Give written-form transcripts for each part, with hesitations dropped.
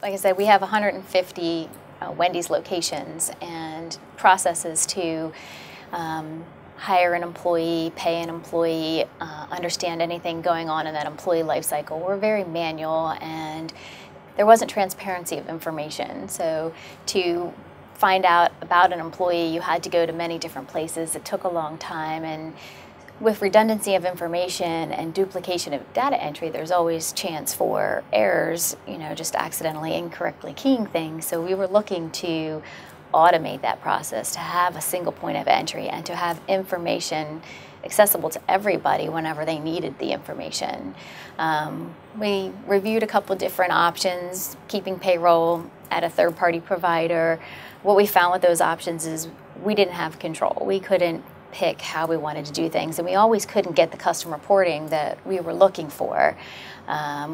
like I said, we have 150 Wendy's locations and processes to hire an employee, pay an employee, understand anything going on in that employee life cycle. We're very manual, and there wasn't transparency of information. So to find out about an employee, you had to go to many different places. It took a long time, and with redundancy of information and duplication of data entry, there's always chance for errors, just accidentally incorrectly keying things. So we were looking to automate that process, to have a single point of entry and to have information accessible to everybody whenever they needed the information. We reviewed a couple different options, keeping payroll at a third-party provider. What we found with those options is we didn't have control. We couldn't pick how we wanted to do things, and we always couldn't get the custom reporting that we were looking for.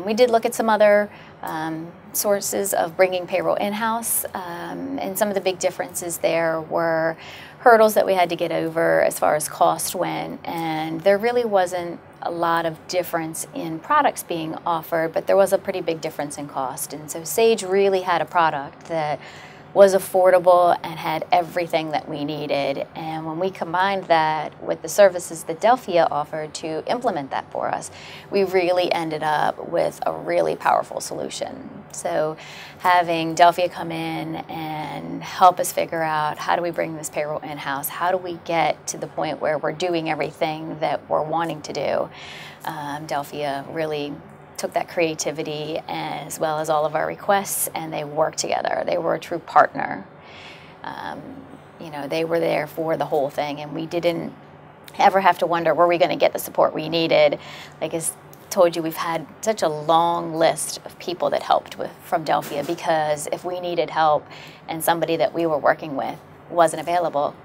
We did look at some other sources of bringing payroll in-house, and some of the big differences there were hurdles that we had to get over as far as cost went, and there really wasn't a lot of difference in products being offered, but there was a pretty big difference in cost. And so Sage really had a product that was affordable and had everything that we needed. And when we combined that with the services that Delphia offered to implement that for us, we really ended up with a really powerful solution. So having Delphia come in and help us figure out, how do we bring this payroll in-house? How do we get to the point where we're doing everything that we're wanting to do? Delphia really took that creativity as well as all of our requests, and they worked together. They were a true partner. They were there for the whole thing, and we didn't ever have to wonder, were we going to get the support we needed? Like I told you, we've had such a long list of people that helped from Delphia, because if we needed help and somebody that we were working with wasn't available,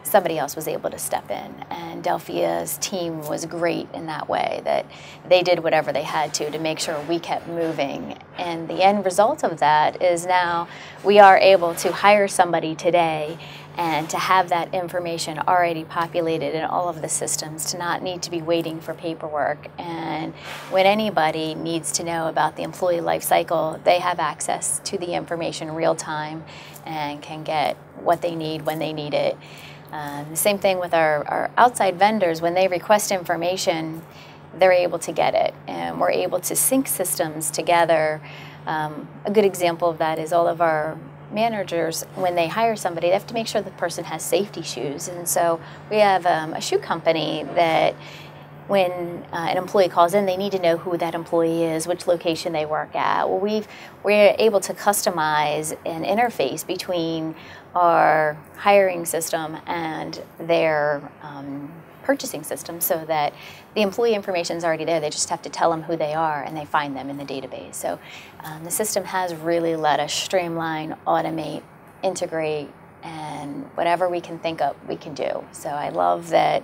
somebody else was able to step in. And Delphia's team was great in that way, that they did whatever they had to make sure we kept moving. And the end result of that is now we are able to hire somebody today and to have that information already populated in all of the systems, to not need to be waiting for paperwork. And when anybody needs to know about the employee life cycle, they have access to the information real time and can get what they need when they need it. The same thing with our outside vendors. When they request information, they're able to get it, and we're able to sync systems together. A good example of that is all of our managers, when they hire somebody, they have to make sure the person has safety shoes. And so we have a shoe company that when an employee calls in, they need to know who that employee is, which location they work at. Well, we're able to customize an interface between our hiring system and their purchasing system, so that the employee information is already there. They just have to tell them who they are, and they find them in the database. So the system has really let us streamline, automate, integrate, and whatever we can think of, we can do. So I love that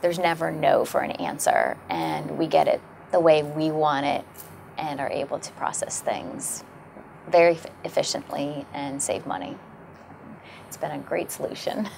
there's never no for an answer, and we get it the way we want it and are able to process things very efficiently and save money. It's been a great solution.